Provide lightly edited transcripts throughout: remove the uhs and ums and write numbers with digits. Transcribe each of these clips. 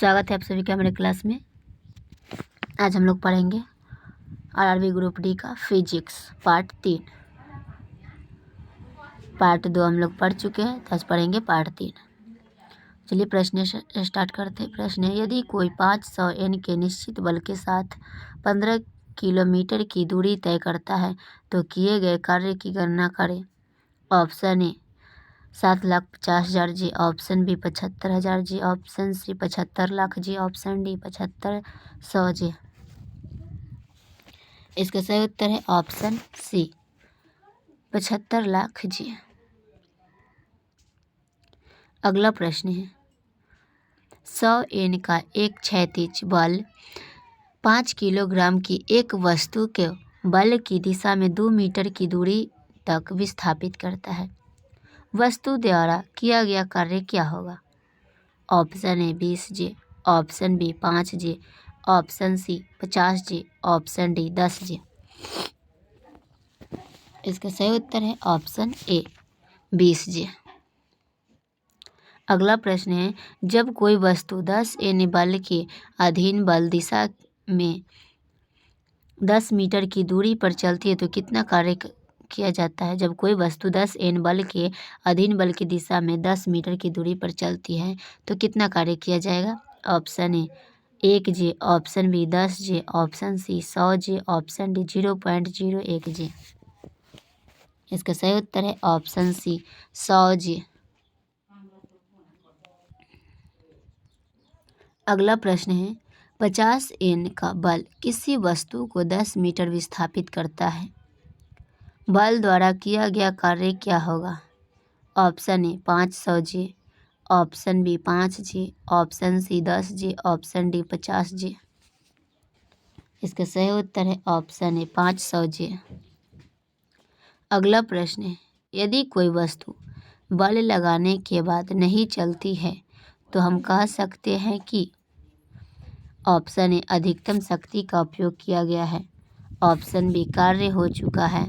स्वागत है आप सभी का मेरे क्लास में। आज हम लोग पढ़ेंगे आरआरबी ग्रुप डी का फिजिक्स पार्ट 3। पार्ट 2 हम लोग पढ़ चुके हैं, तो आज पढ़ेंगे पार्ट 3। चलिए प्रश्न स्टार्ट करते हैं। प्रश्न है, यदि कोई 500 N के निश्चित बल के साथ 15 किलोमीटर की दूरी तय करता है तो किए गए कार्य की गणना करें। Option A 7,50,000 G, option B 75,000 G, option C 75 lakh G, option D 7500 G. इसका सही उत्तर है ऑप्शन सी 75 लाख जी। अगला प्रश्न है, 100 N का एक क्षैतिज बल 5 किलोग्राम की एक वस्तु के बल की दिशा में 2 मीटर की दूरी तक विस्थापित करता है। वस्तु द्वारा किया गया कार्य क्या होगा। Option A 20 G, option B 5 G, option C 50 G, option D 10 G. इसका सही उत्तर है ऑप्शन ए 20 जी। अगला प्रश्न है, जब कोई वस्तु 10 N बल के अधीन बल दिशा में 10 मीटर की दूरी पर चलती है तो कितना कार्य किया जाता है। जब कोई वस्तु 10 N बल के अधीन बल की दिशा में 10 मीटर की दूरी पर चलती है तो कितना कार्य किया जाएगा। Option A 1 G, option B 10 G, option C 100 G, option D 0.01 G. इसका सही उत्तर है ऑप्शन सी 100 जी। अगला प्रश्न है, 50 N का बल किसी वस्तु को 10 मीटर विस्थापित करता है। बल द्वारा किया गया कार्य क्या होगा। Option A 500 G, option B 5 G, option C 10 G, option D 50 G. इसका सही उत्तर है ऑप्शन ए 500 जी। अगला प्रश्न है, यदि कोई वस्तु बल लगाने के बाद नहीं चलती है तो हम कह सकते हैं कि ऑप्शन ए अधिकतम शक्ति का उपयोग किया गया है, ऑप्शन बी कार्य हो चुका है,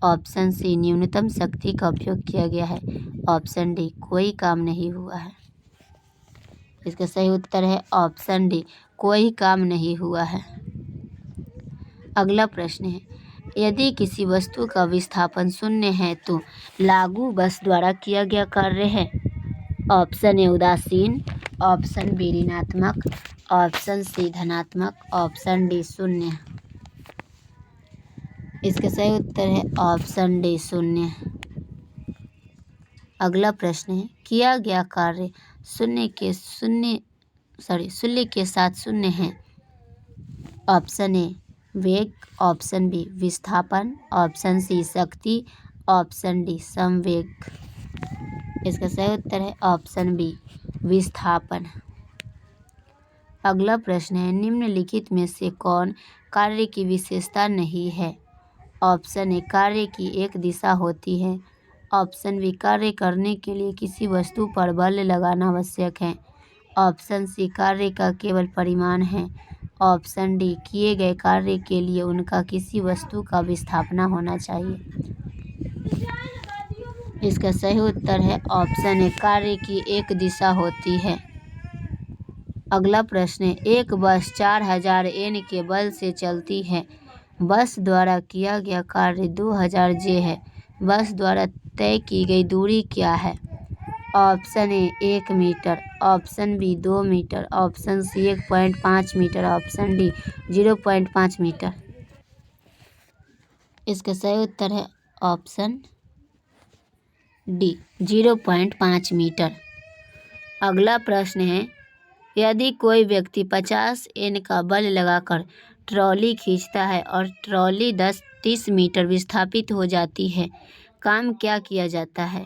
ऑप्शन सी न्यूनतम शक्ति का उपयोग किया गया है, ऑप्शन डी कोई काम नहीं हुआ है। इसका सही उत्तर है ऑप्शन डी कोई काम नहीं हुआ है। अगला प्रश्न है, यदि किसी वस्तु का विस्थापन 0 है तो लागू बल द्वारा किया गया कार्य है। ऑप्शन ए उदासीन, ऑप्शन बी ऋणात्मक, ऑप्शन सी धनात्मक, ऑप्शन डी 0। इसका सही उत्तर है ऑप्शन डी 0। अगला प्रश्न है, किया गया कार्य शून्य के साथ 0 है। ऑप्शन ए वेग, ऑप्शन बी विस्थापन, ऑप्शन सी शक्ति, ऑप्शन डी संवेग। इसका सही उत्तर है ऑप्शन बी विस्थापन। अगला प्रश्न है, निम्नलिखित में से कौन कार्य की विशेषता नहीं है। ऑप्शन ए कार्य की एक दिशा होती है, ऑप्शन बी कार्य करने के लिए किसी वस्तु पर बल लगाना आवश्यक है, ऑप्शन सी कार्य का केवल परिमाण है, ऑप्शन डी किए गए कार्य के लिए उनका किसी वस्तु का विस्थापन होना चाहिए। इसका सही उत्तर है ऑप्शन ए कार्य की एक दिशा होती है। अगला प्रश्न है, एक बस 4000 N के बल से चलती है। बस द्वारा किया गया कार्य 2000 J है। बस द्वारा तय की गई दूरी क्या है। Option A 1 metre, option B 2 metre, option C 1.5 metre, option D 0.5 metre. इसका सही उत्तर है ऑप्शन डी 0.5 मीटर। अगला प्रश्न है, यदि कोई व्यक्ति 50 N का बल लगाकर ट्रॉली खींचता है और ट्रॉली 30 मीटर विस्थापित हो जाती है, काम क्या किया जाता है।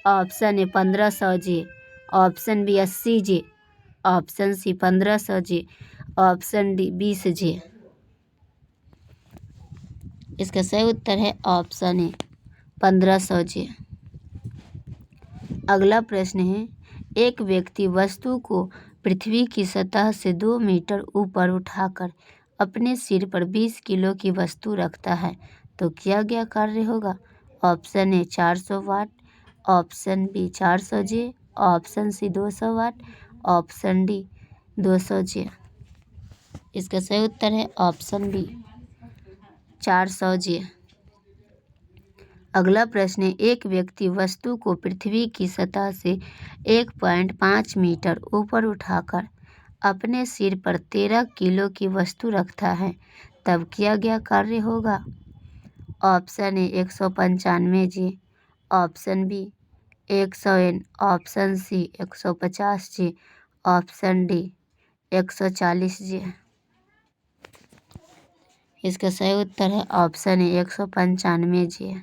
Option A 1500 G, option B 80 G, option C 1500 G, option D 20 G. इसका सही उत्तर है ऑप्शन ए 1500 जी। अगला प्रश्न है, एक व्यक्ति वस्तु को पृथ्वी की सतह से 2 मीटर ऊपर उठाकर अपने सिर पर 20 किलो की वस्तु रखता है तो किया गया कार्य होगा। Option A 400 watt, option B 400 G, option C 200 watt, option D 200 J. इसका सही उत्तर है ऑप्शन बी 400 जे। अगला प्रश्न है, एक व्यक्ति वस्तु को पृथ्वी की सतह से 1.5 मीटर ऊपर उठाकर अपने सिर पर 13 किलो की वस्तु रखता है, तब किया गया कार्य होगा। Option A 195 J, option B 100 N, option C 150 J, option D 140 J. इसका सही उत्तर है ऑप्शन ए 195 जे।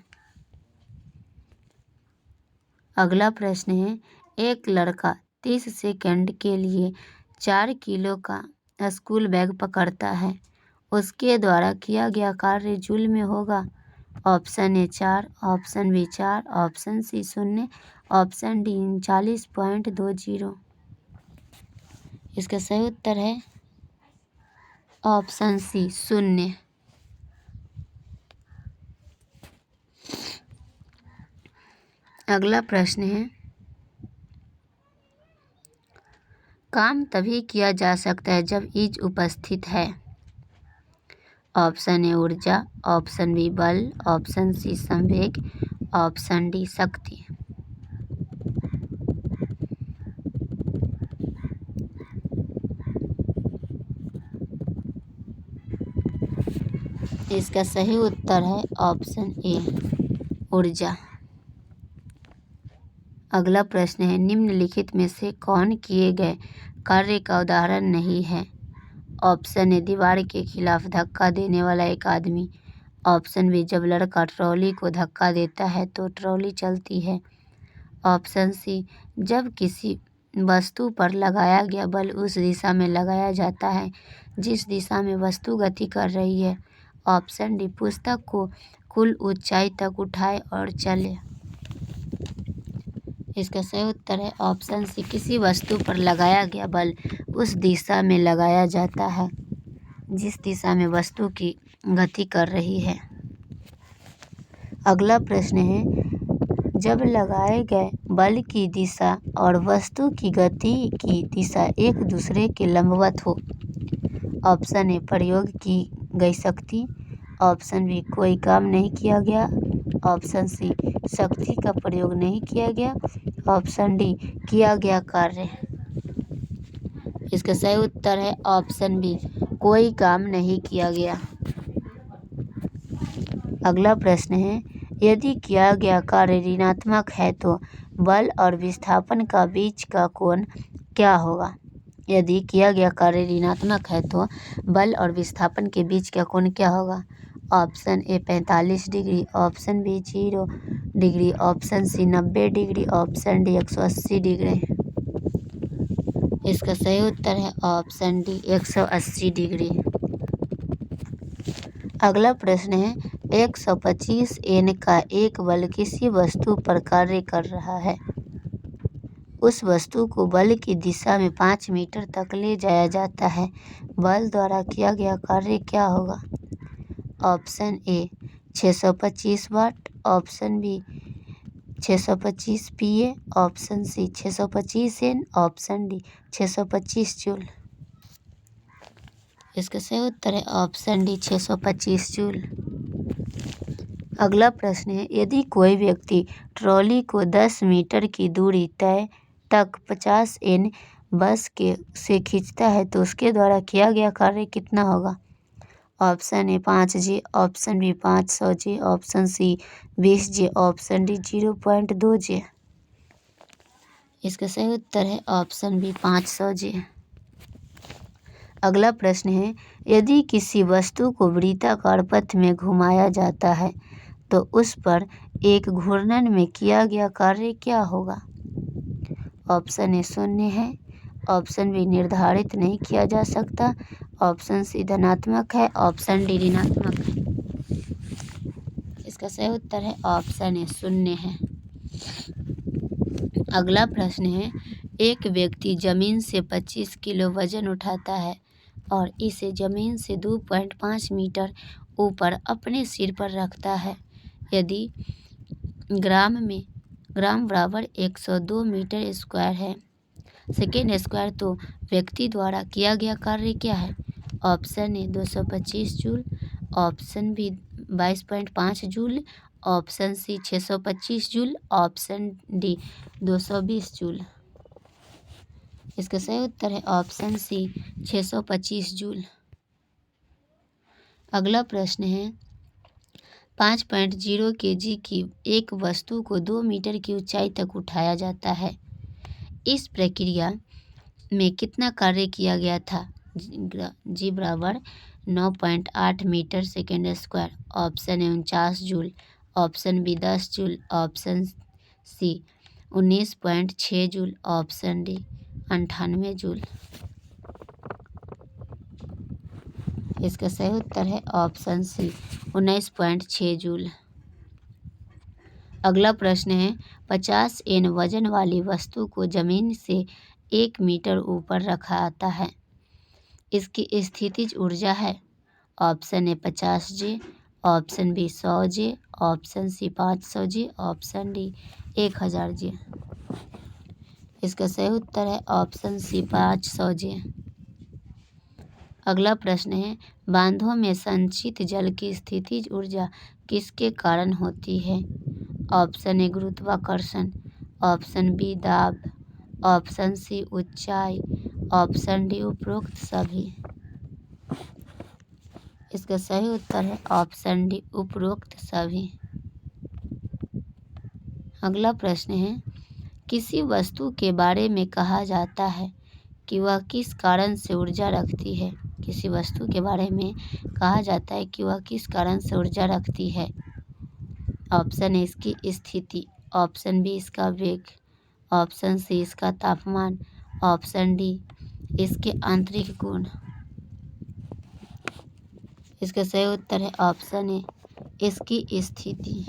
अगला प्रश्न है, एक लड़का 30 सेकंड के लिए 4 किलो का स्कूल बैग पकड़ता है, उसके द्वारा किया गया कार्य जूल में होगा। Option A 4, option B 4, option C 0, option D 39.20। इसका सही उत्तर है ऑप्शन सी 0। अगला प्रश्न है, काम तभी किया जा सकता है जब ईज उपस्थित है। ऑप्शन ए ऊर्जा, ऑप्शन बी बल, ऑप्शन सी संवेग, ऑप्शन डी शक्ति। इसका सही उत्तर है ऑप्शन ए ऊर्जा। अगला प्रश्न है, निम्नलिखित में से कौन किए गए कार्य का उदाहरण नहीं है। ऑप्शन ए दीवार के खिलाफ धक्का देने वाला एक आदमी, ऑप्शन बी जब लड़का ट्रॉली को धक्का देता है तो ट्रॉली चलती है, ऑप्शन सी जब किसी वस्तु पर लगाया गया बल उस दिशा में लगाया जाता है जिस दिशा में वस्तु गति कर रही है, ऑप्शन डी पुस्तक को कुल ऊंचाई तक उठाए और चले। इसका सही उत्तर है ऑप्शन सी किसी वस्तु पर लगाया गया बल उस दिशा में लगाया जाता है जिस दिशा में वस्तु की गति कर रही है। अगला प्रश्न है, जब लगाए गए बल की दिशा और वस्तु की गति की दिशा एक दूसरे के लंबवत हो। ऑप्शन ए प्रयोग की गई शक्ति, ऑप्शन बी कोई काम नहीं किया गया, ऑप्शन सी शक्ति का प्रयोग नहीं किया गया, ऑप्शन डी किया गया कार्य। इसका सही उत्तर है ऑप्शन बी कोई काम नहीं किया गया। अगला प्रश्न है, यदि किया गया कार्य ऋणात्मक है तो बल और विस्थापन का बीच का कोण क्या होगा। यदि किया गया कार्य ऋणात्मक है तो बल और विस्थापन के बीच का कोण क्या होगा। Option A 45 degree, option B 0 degree, option C 90 degree, option D 180 degree. इसका सही उत्तर है ऑप्शन डी 180 डिग्री। अगला प्रश्न है, 125 एन का एक बल किसी वस्तु पर कार्य कर रहा है, उस वस्तु को बल की दिशा में 5 मीटर तक ले जाया जाता है, बल द्वारा किया गया कार्य क्या होगा। Option A 625 watt, option B 625 PA, option C 625 N, option D 625 joule. इसका सही उत्तर है ऑप्शन डी 625 जूल। अगला प्रश्न है, यदि कोई व्यक्ति ट्रॉली को 10 मीटर की दूरी तय तक 50 एन बस के से खींचता है तो उसके द्वारा किया गया कार्य कितना होगा। Option A 5 J, option B 500 J, option C 20 J, option D 0.2 J. इसका सही उत्तर है ऑप्शन बी 500 जे। अगला प्रश्न है, यदि किसी वस्तु को वृत्ताकार पथ में घुमाया जाता है तो उस पर एक घूर्णन में किया गया कार्य क्या होगा। ऑप्शन ए 0 है, ऑप्शन बी निर्धारित नहीं किया जा सकता, ऑप्शन सी धनात्मक है, ऑप्शन डी ऋणात्मक है। इसका सही उत्तर है ऑप्शन ए 0 है। अगला प्रश्न है, एक व्यक्ति जमीन से 25 किलो वजन उठाता है और इसे जमीन से 2.5 मीटर ऊपर अपने सिर पर रखता है। यदि ग्राम बराबर 102 मीटर स्क्वायर है सेकेंड स्क्वायर तो व्यक्ति द्वारा किया गया कार्य क्या है? Option A 225 joule, option B 22.5 joule, option C 625 joule, option D 220 joule. इसका सही उत्तर है ऑप्शन सी 625 जूल। अगला प्रश्न है 5.0 kg की एक वस्तु को 2 मीटर की ऊंचाई तक उठाया जाता है। इस प्रक्रिया में कितना कार्य किया गया था? जी बराबर 9.8 metre second square, option A 49 joule, option B 10 joule, option C 19.6 joule, option D 98 joule. इसका सही उत्तर है ऑप्शन सी 19.6 जूल। अगला प्रश्न है 50 N वजन वाली वस्तु को जमीन से 1 मीटर ऊपर रखा आता है। इसकी स्थितिज ऊर्जा है option A 50 J, option B 100 J, option C 500 J, option D 1000 J। इसका सही उत्तर है ऑप्शन सी 500 J। अगला प्रश्न है बांधों में संचित जल की स्थितिज ऊर्जा किसके कारण होती है? ऑप्शन ए गुरुत्वाकर्षण, ऑप्शन बी दाब, ऑप्शन सी ऊंचाई, ऑप्शन डी उपरोक्त सभी। इसका सही उत्तर है ऑप्शन डी उपरोक्त सभी। अगला प्रश्न है किसी वस्तु के बारे में कहा जाता है कि वह किस कारण से ऊर्जा रखती है? किसी वस्तु के बारे में कहा जाता है कि वह किस कारण से ऊर्जा रखती है? ऑप्शन ए इसकी स्थिति, ऑप्शन बी इसका वेग, ऑप्शन सी इसका तापमान, ऑप्शन डी इसके आंतरिक गुण। इसका सही उत्तर है ऑप्शन ए इसकी स्थिति।